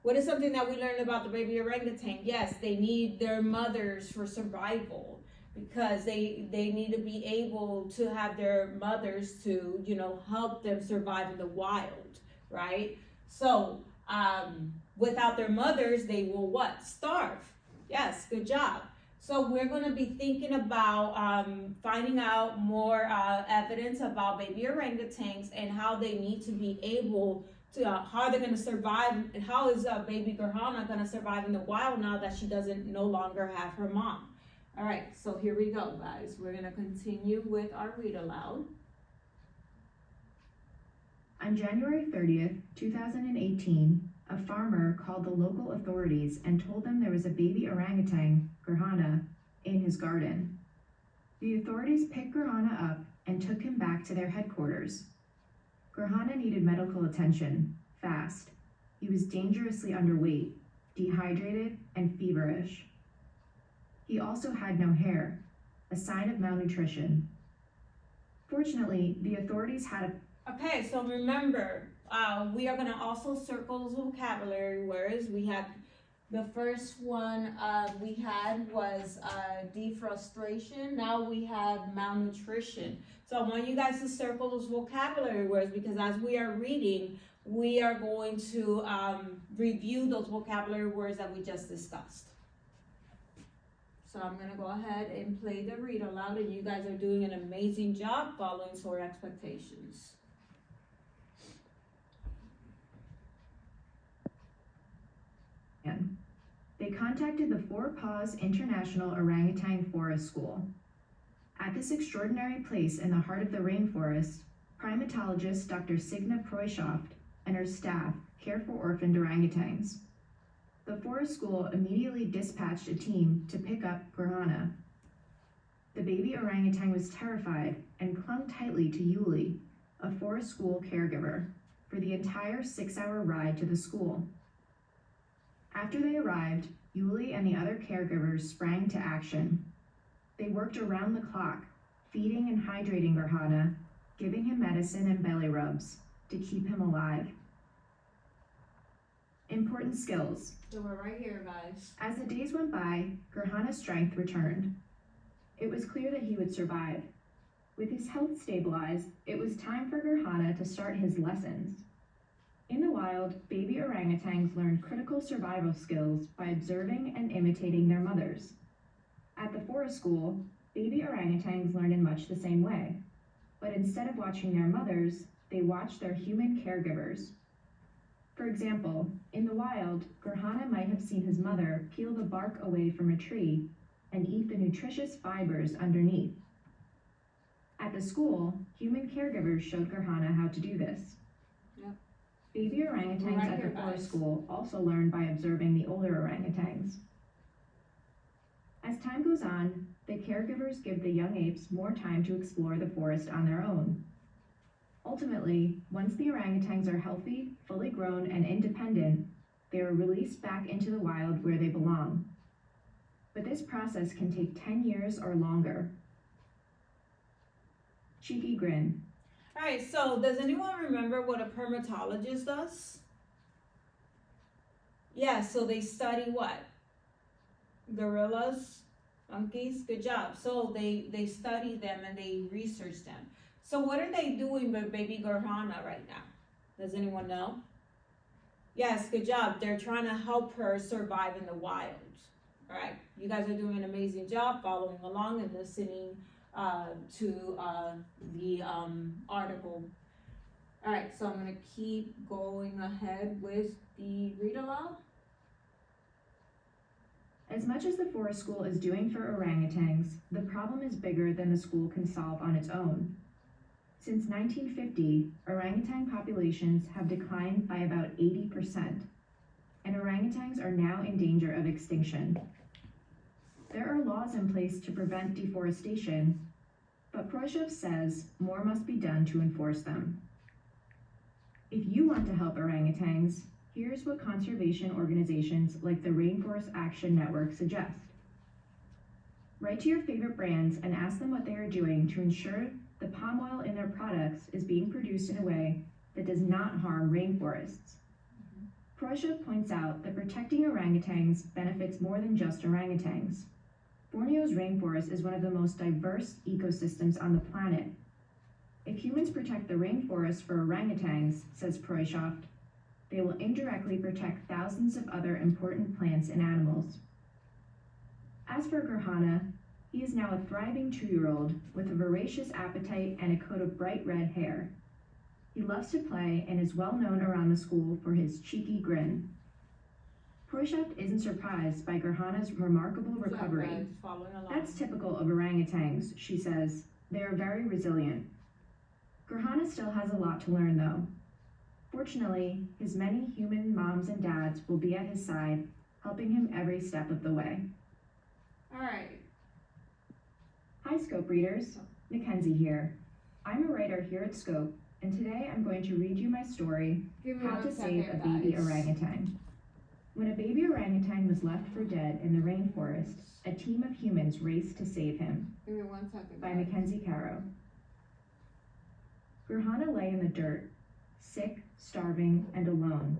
What is something that we learned about the baby orangutan? Yes, they need their mothers for survival, because they need to be able to have their mothers to, help them survive in the wild, right? So without their mothers, they will what? Starve. Yes, good job. So we're going to be thinking about finding out more evidence about baby orangutans and how they need to be able to, how they're going to survive, and how is baby Gerhana going to survive in the wild now that she doesn't no longer have her mom. All right, so here we go, guys. We're going to continue with our read aloud. On January 30th, 2018, a farmer called the local authorities and told them there was a baby orangutan, Gerhana, in his garden. The authorities picked Gerhana up and took him back to their headquarters. Gerhana needed medical attention, fast. He was dangerously underweight, dehydrated, and feverish. He also had no hair, a sign of malnutrition. Fortunately, the authorities had a Okay, so remember, we are going to also circle those vocabulary words. We had the first one we had was defrustration. Now we have malnutrition. So I want you guys to circle those vocabulary words, because as we are reading, we are going to review those vocabulary words that we just discussed. So I'm going to go ahead and play the read aloud, and you guys are doing an amazing job following SOAR expectations. They contacted the Four Paws International Orangutan Forest School. At this extraordinary place in the heart of the rainforest, primatologist Dr. Signa Proyshoft and her staff care for orphaned orangutans. The forest school immediately dispatched a team to pick up Gerhana. The baby orangutan was terrified and clung tightly to Yuli, a forest school caregiver, for the entire 6-hour ride to the school. After they arrived, Yuli and the other caregivers sprang to action. They worked around the clock, feeding and hydrating Gerhana, giving him medicine and belly rubs to keep him alive. Important skills. So we're right here, guys. As the days went by, Gerhana's strength returned. It was clear that he would survive. With his health stabilized, it was time for Gerhana to start his lessons. In the wild, baby orangutans learned critical survival skills by observing and imitating their mothers. At the forest school, baby orangutans learned in much the same way. But instead of watching their mothers, they watched their human caregivers. For example, in the wild, Gerhana might have seen his mother peel the bark away from a tree and eat the nutritious fibers underneath. At the school, human caregivers showed Gerhana how to do this. Yep. Baby orangutans at the forest school also learned by observing the older orangutans. As time goes on, the caregivers give the young apes more time to explore the forest on their own. Ultimately, once the orangutans are healthy, fully grown, and independent, they are released back into the wild where they belong. But this process can take 10 years or longer. Cheeky grin. All right, so does anyone remember what a primatologist does? Yeah, so they study what? Gorillas, monkeys, good job. So they study them and they research them. So what are they doing with baby Gerhana right now? Does anyone know? Yes, good job. They're trying to help her survive in the wild. All right, you guys are doing an amazing job following along and listening to the article. All right, so I'm gonna keep going ahead with the read aloud. As much as the forest school is doing for orangutans, the problem is bigger than the school can solve on its own. Since 1950, orangutan populations have declined by about 80%, and orangutans are now in danger of extinction. There are laws in place to prevent deforestation, but Proyshoft says more must be done to enforce them. If you want to help orangutans, here's what conservation organizations like the Rainforest Action Network suggest. Write to your favorite brands and ask them what they are doing to ensure the palm oil in their products is being produced in a way that does not harm rainforests. Preuschel points out that protecting orangutans benefits more than just orangutans. Borneo's rainforest is one of the most diverse ecosystems on the planet. If humans protect the rainforest for orangutans, says Preuschel, they will indirectly protect thousands of other important plants and animals. As for Gerhana, he is now a thriving 2-year-old with a voracious appetite and a coat of bright red hair. He loves to play and is well known around the school for his cheeky grin. Preuschel isn't surprised by Gerhana's remarkable recovery. That's typical of orangutans, she says. They are very resilient. Gerhana still has a lot to learn though. Fortunately, his many human moms and dads will be at his side, helping him every step of the way. All right. Hi Scope readers, Mackenzie here. I'm a writer here at Scope, and today I'm going to read you my story, How to Save a Baby Orangutan. When a baby orangutan was left for dead in the rainforest, a team of humans raced to save him. Give me 1 second. By Mackenzie Caro. Gerhana lay in the dirt, sick, starving, and alone.